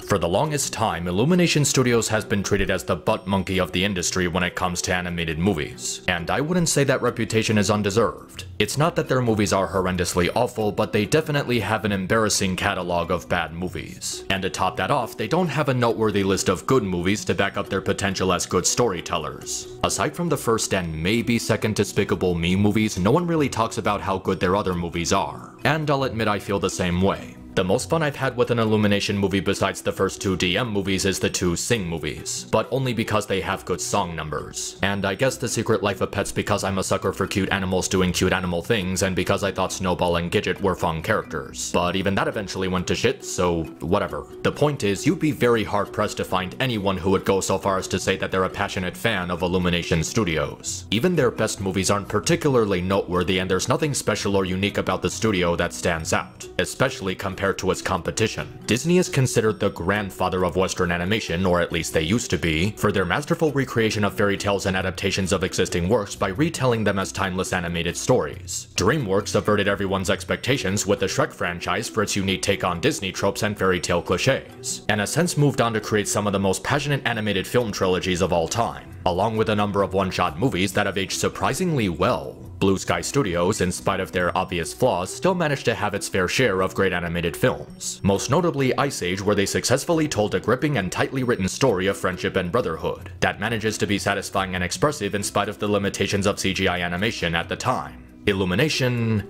For the longest time, Illumination Studios has been treated as the butt monkey of the industry when it comes to animated movies, and I wouldn't say that reputation is undeserved. It's not that their movies are horrendously awful, but they definitely have an embarrassing catalog of bad movies. And to top that off, they don't have a noteworthy list of good movies to back up their potential as good storytellers. Aside from the first and maybe second Despicable Me movies, no one really talks about how good their other movies are. And I'll admit I feel the same way. The most fun I've had with an Illumination movie besides the first two DM movies is the two Sing movies, but only because they have good song numbers. And I guess The Secret Life of Pets because I'm a sucker for cute animals doing cute animal things, and because I thought Snowball and Gidget were fun characters. But even that eventually went to shit, so whatever. The point is, you'd be very hard pressed to find anyone who would go so far as to say that they're a passionate fan of Illumination Studios. Even their best movies aren't particularly noteworthy, and there's nothing special or unique about the studio that stands out, especially compared to its competition. Disney is considered the grandfather of Western animation, or at least they used to be, for their masterful recreation of fairy tales and adaptations of existing works by retelling them as timeless animated stories. DreamWorks subverted everyone's expectations with the Shrek franchise for its unique take on Disney tropes and fairy tale cliches, and has since moved on to create some of the most passionate animated film trilogies of all time, along with a number of one-shot movies that have aged surprisingly well. Blue Sky Studios, in spite of their obvious flaws, still managed to have its fair share of great animated films, most notably Ice Age, where they successfully told a gripping and tightly written story of friendship and brotherhood that manages to be satisfying and expressive in spite of the limitations of CGI animation at the time. Illumination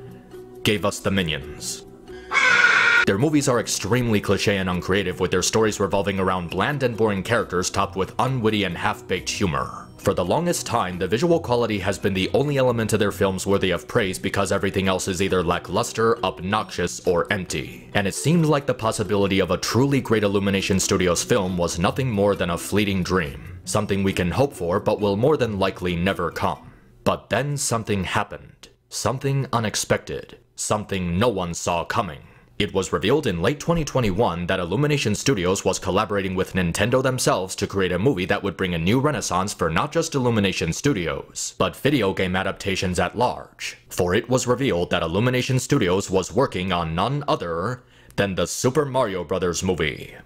gave us the Minions. Their movies are extremely cliché and uncreative, with their stories revolving around bland and boring characters topped with unwitty and half-baked humor. For the longest time, the visual quality has been the only element of their films worthy of praise because everything else is either lackluster, obnoxious, or empty. And it seemed like the possibility of a truly great Illumination Studios film was nothing more than a fleeting dream. Something we can hope for, but will more than likely never come. But then something happened. Something unexpected. Something no one saw coming. It was revealed in late 2021 that Illumination Studios was collaborating with Nintendo themselves to create a movie that would bring a new renaissance for not just Illumination Studios, but video game adaptations at large. For it was revealed that Illumination Studios was working on none other than the Super Mario Bros. Movie.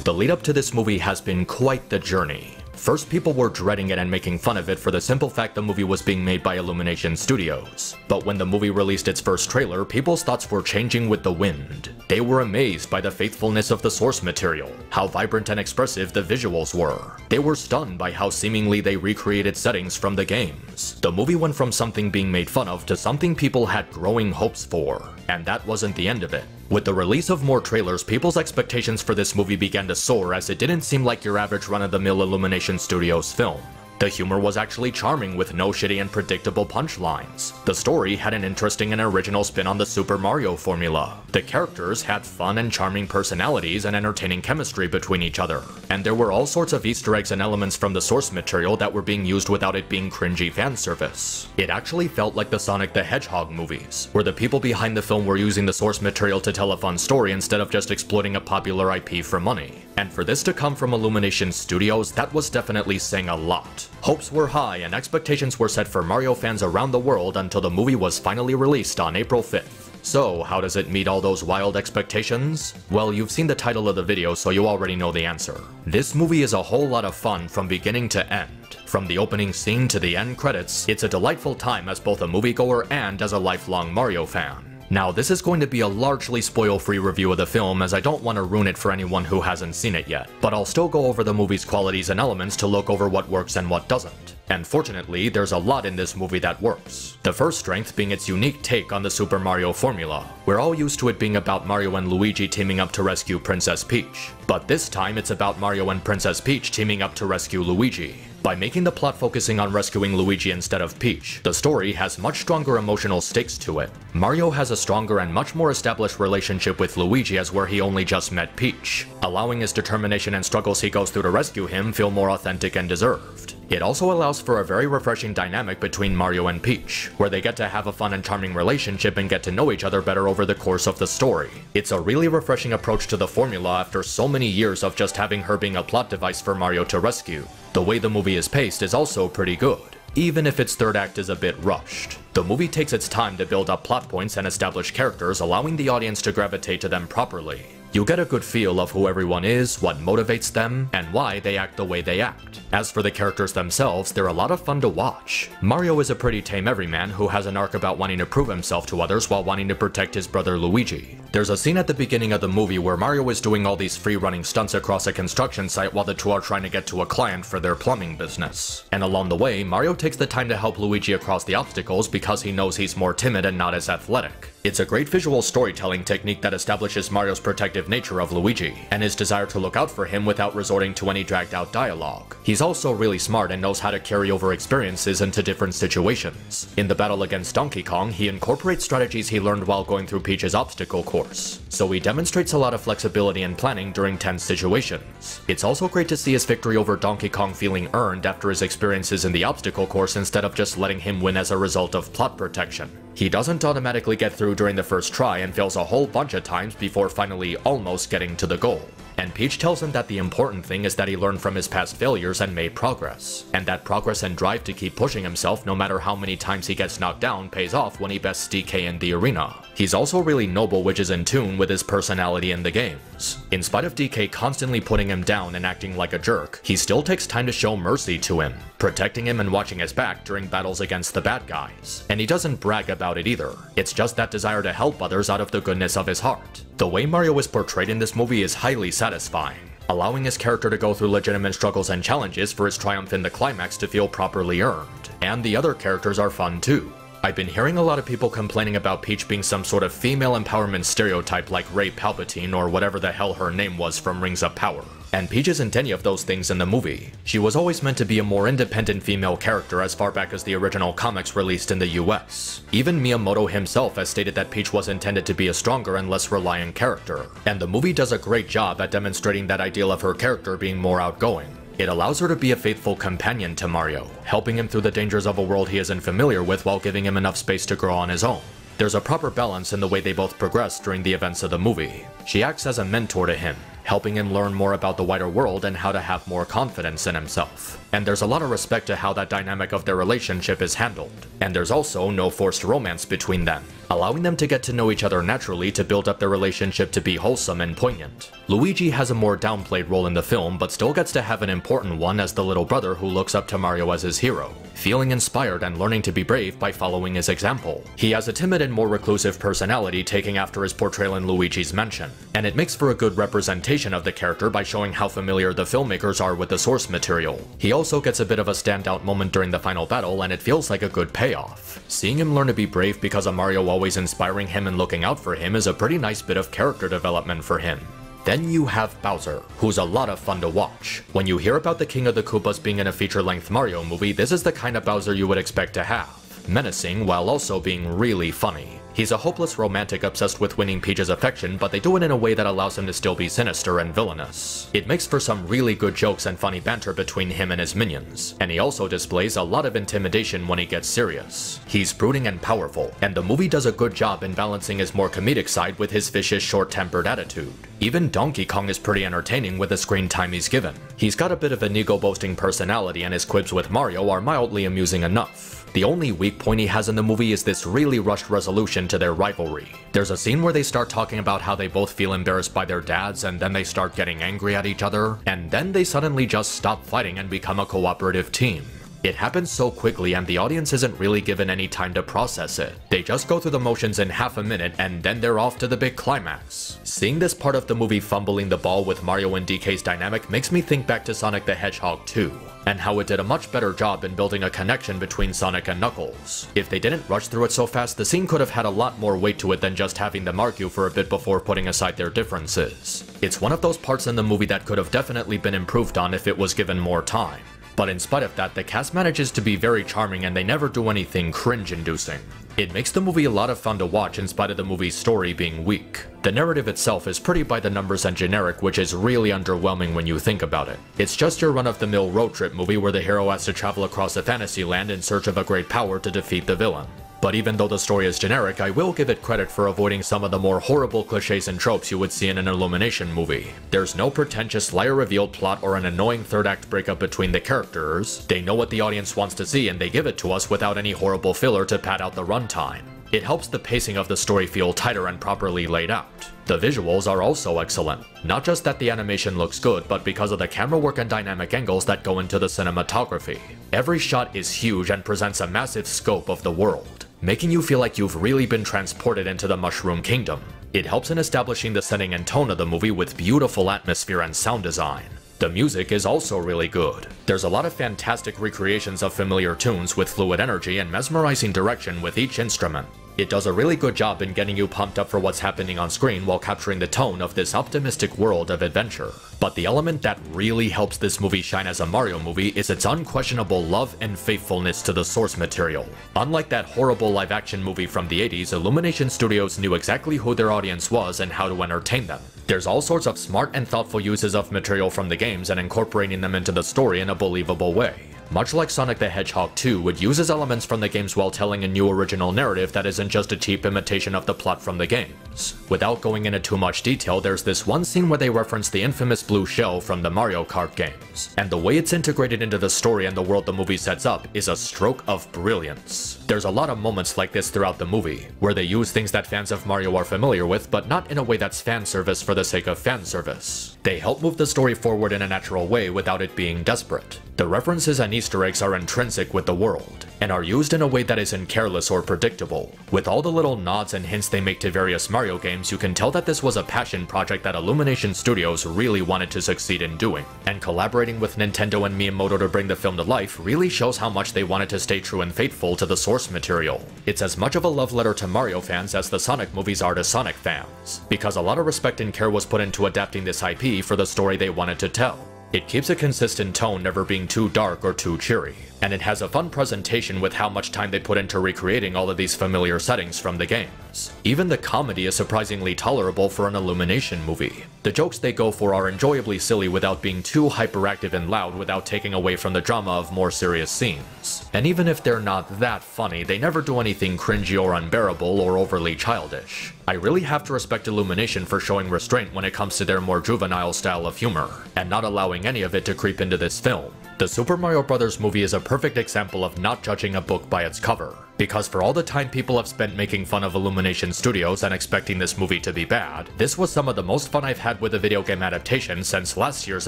The lead up to this movie has been quite the journey. First, people were dreading it and making fun of it for the simple fact the movie was being made by Illumination Studios. But when the movie released its first trailer, people's thoughts were changing with the wind. They were amazed by the faithfulness of the source material, how vibrant and expressive the visuals were. They were stunned by how seemingly they recreated settings from the games. The movie went from something being made fun of to something people had growing hopes for. And that wasn't the end of it. With the release of more trailers, people's expectations for this movie began to soar, as it didn't seem like your average run-of-the-mill Illumination Studios film. The humor was actually charming with no shitty and predictable punchlines. The story had an interesting and original spin on the Super Mario formula. The characters had fun and charming personalities and entertaining chemistry between each other. And there were all sorts of Easter eggs and elements from the source material that were being used without it being cringy fan service. It actually felt like the Sonic the Hedgehog movies, where the people behind the film were using the source material to tell a fun story instead of just exploiting a popular IP for money. And for this to come from Illumination Studios, that was definitely saying a lot. Hopes were high and expectations were set for Mario fans around the world until the movie was finally released on April 5th. So, how does it meet all those wild expectations? Well, you've seen the title of the video, so you already know the answer. This movie is a whole lot of fun from beginning to end. From the opening scene to the end credits, it's a delightful time as both a moviegoer and as a lifelong Mario fan. Now, this is going to be a largely spoil-free review of the film, as I don't want to ruin it for anyone who hasn't seen it yet, but I'll still go over the movie's qualities and elements to look over what works and what doesn't. And fortunately, there's a lot in this movie that works. The first strength being its unique take on the Super Mario formula. We're all used to it being about Mario and Luigi teaming up to rescue Princess Peach, but this time it's about Mario and Princess Peach teaming up to rescue Luigi. By making the plot focusing on rescuing Luigi instead of Peach, the story has much stronger emotional stakes to it. Mario has a stronger and much more established relationship with Luigi as where he only just met Peach, allowing his determination and struggles he goes through to rescue him feel more authentic and deserved. It also allows for a very refreshing dynamic between Mario and Peach, where they get to have a fun and charming relationship and get to know each other better over the course of the story. It's a really refreshing approach to the formula after so many years of just having her being a plot device for Mario to rescue. The way the movie is paced is also pretty good, even if its third act is a bit rushed. The movie takes its time to build up plot points and establish characters, allowing the audience to gravitate to them properly. You get a good feel of who everyone is, what motivates them, and why they act the way they act. As for the characters themselves, they're a lot of fun to watch. Mario is a pretty tame everyman who has an arc about wanting to prove himself to others while wanting to protect his brother Luigi. There's a scene at the beginning of the movie where Mario is doing all these free-running stunts across a construction site while the two are trying to get to a client for their plumbing business. And along the way, Mario takes the time to help Luigi across the obstacles because he knows he's more timid and not as athletic. It's a great visual storytelling technique that establishes Mario's protective nature of Luigi, and his desire to look out for him without resorting to any dragged out dialogue. He's also really smart and knows how to carry over experiences into different situations. In the battle against Donkey Kong, he incorporates strategies he learned while going through Peach's obstacle course, so he demonstrates a lot of flexibility and planning during tense situations. It's also great to see his victory over Donkey Kong feeling earned after his experiences in the obstacle course instead of just letting him win as a result of plot protection. He doesn't automatically get through during the first try and fails a whole bunch of times before finally almost getting to the goal. And Peach tells him that the important thing is that he learned from his past failures and made progress, and that progress and drive to keep pushing himself no matter how many times he gets knocked down pays off when he bests DK in the arena. He's also really noble, which is in tune with his personality in the games. In spite of DK constantly putting him down and acting like a jerk, he still takes time to show mercy to him, protecting him and watching his back during battles against the bad guys. And he doesn't brag about it either. It's just that desire to help others out of the goodness of his heart. The way Mario is portrayed in this movie is highly satisfying, allowing his character to go through legitimate struggles and challenges for his triumph in the climax to feel properly earned. And the other characters are fun too. I've been hearing a lot of people complaining about Peach being some sort of female empowerment stereotype like Rey Palpatine or whatever the hell her name was from Rings of Power. And Peach isn't any of those things in the movie. She was always meant to be a more independent female character as far back as the original comics released in the US. Even Miyamoto himself has stated that Peach was intended to be a stronger and less reliant character, and the movie does a great job at demonstrating that ideal of her character being more outgoing. It allows her to be a faithful companion to Mario, helping him through the dangers of a world he isn't familiar with while giving him enough space to grow on his own. There's a proper balance in the way they both progress during the events of the movie. She acts as a mentor to him, helping him learn more about the wider world and how to have more confidence in himself. And there's a lot of respect to how that dynamic of their relationship is handled. And there's also no forced romance between them, allowing them to get to know each other naturally to build up their relationship to be wholesome and poignant. Luigi has a more downplayed role in the film, but still gets to have an important one as the little brother who looks up to Mario as his hero, feeling inspired and learning to be brave by following his example. He has a timid and more reclusive personality, taking after his portrayal in Luigi's Mansion, and it makes for a good representation of the character by showing how familiar the filmmakers are with the source material. He also gets a bit of a standout moment during the final battle, and it feels like a good payoff. Seeing him learn to be brave because of Mario always inspiring him and looking out for him is a pretty nice bit of character development for him. Then you have Bowser, who's a lot of fun to watch. When you hear about the King of the Koopas being in a feature-length Mario movie, this is the kind of Bowser you would expect to have. Menacing while also being really funny. He's a hopeless romantic obsessed with winning Peach's affection, but they do it in a way that allows him to still be sinister and villainous. It makes for some really good jokes and funny banter between him and his minions, and he also displays a lot of intimidation when he gets serious. He's brooding and powerful, and the movie does a good job in balancing his more comedic side with his vicious, short-tempered attitude. Even Donkey Kong is pretty entertaining with the screen time he's given. He's got a bit of an ego-boasting personality, and his quibs with Mario are mildly amusing enough. The only weak point he has in the movie is this really rushed resolution to their rivalry. There's a scene where they start talking about how they both feel embarrassed by their dads, and then they start getting angry at each other, and then they suddenly just stop fighting and become a cooperative team. It happens so quickly and the audience isn't really given any time to process it. They just go through the motions in half a minute and then they're off to the big climax. Seeing this part of the movie fumbling the ball with Mario and DK's dynamic makes me think back to Sonic the Hedgehog 2, and how it did a much better job in building a connection between Sonic and Knuckles. If they didn't rush through it so fast, the scene could have had a lot more weight to it than just having them argue for a bit before putting aside their differences. It's one of those parts in the movie that could have definitely been improved on if it was given more time. But in spite of that, the cast manages to be very charming and they never do anything cringe-inducing. It makes the movie a lot of fun to watch in spite of the movie's story being weak. The narrative itself is pretty by the numbers and generic, which is really underwhelming when you think about it. It's just your run-of-the-mill road trip movie where the hero has to travel across a fantasy land in search of a great power to defeat the villain. But even though the story is generic, I will give it credit for avoiding some of the more horrible cliches and tropes you would see in an Illumination movie. There's no pretentious liar-revealed plot or an annoying third-act breakup between the characters. They know what the audience wants to see and they give it to us without any horrible filler to pad out the runtime. It helps the pacing of the story feel tighter and properly laid out. The visuals are also excellent. Not just that the animation looks good, but because of the camera work and dynamic angles that go into the cinematography. Every shot is huge and presents a massive scope of the world, making you feel like you've really been transported into the Mushroom Kingdom. It helps in establishing the setting and tone of the movie with beautiful atmosphere and sound design. The music is also really good. There's a lot of fantastic recreations of familiar tunes with fluid energy and mesmerizing direction with each instrument. It does a really good job in getting you pumped up for what's happening on screen while capturing the tone of this optimistic world of adventure. But the element that really helps this movie shine as a Mario movie is its unquestionable love and faithfulness to the source material. Unlike that horrible live-action movie from the 80s, Illumination Studios knew exactly who their audience was and how to entertain them. There's all sorts of smart and thoughtful uses of material from the games and incorporating them into the story in a believable way. Much like Sonic the Hedgehog 2, it uses elements from the games while telling a new original narrative that isn't just a cheap imitation of the plot from the games. Without going into too much detail, there's this one scene where they reference the infamous blue shell from the Mario Kart games, and the way it's integrated into the story and the world the movie sets up is a stroke of brilliance. There's a lot of moments like this throughout the movie, where they use things that fans of Mario are familiar with, but not in a way that's fan service for the sake of fan service. They help move the story forward in a natural way without it being desperate. The references and Easter eggs are intrinsic with the world, and are used in a way that isn't careless or predictable. With all the little nods and hints they make to various Mario games, you can tell that this was a passion project that Illumination Studios really wanted to succeed in doing. And collaborating with Nintendo and Miyamoto to bring the film to life really shows how much they wanted to stay true and faithful to the source material. It's as much of a love letter to Mario fans as the Sonic movies are to Sonic fans, because a lot of respect and care was put into adapting this IP for the story they wanted to tell. It keeps a consistent tone, never being too dark or too cheery, and it has a fun presentation with how much time they put into recreating all of these familiar settings from the games. Even the comedy is surprisingly tolerable for an Illumination movie. The jokes they go for are enjoyably silly without being too hyperactive and loud without taking away from the drama of more serious scenes. And even if they're not that funny, they never do anything cringy or unbearable or overly childish. I really have to respect Illumination for showing restraint when it comes to their more juvenile style of humor, and not allowing any of it to creep into this film. The Super Mario Bros. Movie is a perfect example of not judging a book by its cover, because for all the time people have spent making fun of Illumination Studios and expecting this movie to be bad, this was some of the most fun I've had with a video game adaptation since last year's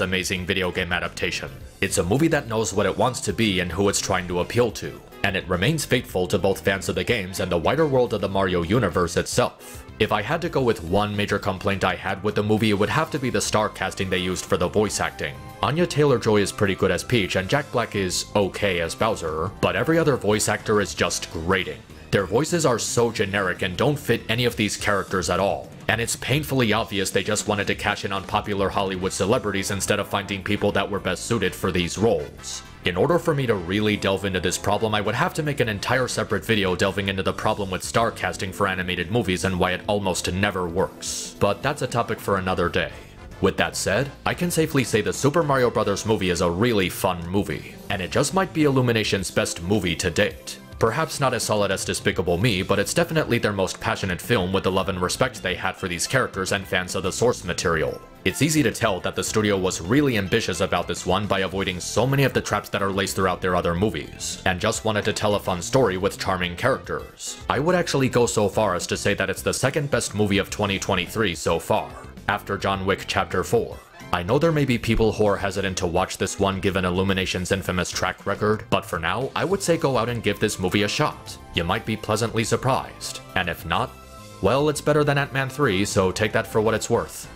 amazing video game adaptation. It's a movie that knows what it wants to be and who it's trying to appeal to, and it remains faithful to both fans of the games and the wider world of the Mario universe itself. If I had to go with one major complaint I had with the movie, it would have to be the star casting they used for the voice acting. Anya Taylor-Joy is pretty good as Peach and Jack Black is okay as Bowser, but every other voice actor is just grating. Their voices are so generic and don't fit any of these characters at all, and it's painfully obvious they just wanted to cash in on popular Hollywood celebrities instead of finding people that were best suited for these roles. In order for me to really delve into this problem, I would have to make an entire separate video delving into the problem with star casting for animated movies and why it almost never works. But that's a topic for another day. With that said, I can safely say the Super Mario Bros. Movie is a really fun movie, and it just might be Illumination's best movie to date. Perhaps not as solid as Despicable Me, but it's definitely their most passionate film with the love and respect they had for these characters and fans of the source material. It's easy to tell that the studio was really ambitious about this one by avoiding so many of the traps that are laced throughout their other movies, and just wanted to tell a fun story with charming characters. I would actually go so far as to say that it's the second best movie of 2023 so far, after John Wick Chapter 4. I know there may be people who are hesitant to watch this one given Illumination's infamous track record, but for now, I would say go out and give this movie a shot. You might be pleasantly surprised, and if not, well, it's better than Ant-Man 3, so take that for what it's worth.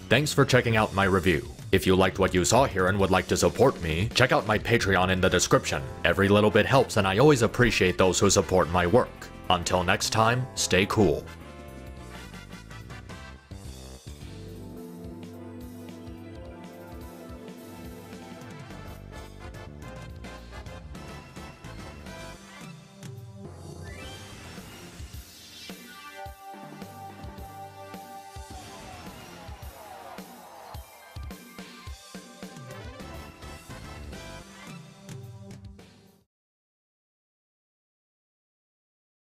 Thanks for checking out my review. If you liked what you saw here and would like to support me, check out my Patreon in the description. Every little bit helps and I always appreciate those who support my work. Until next time, stay cool.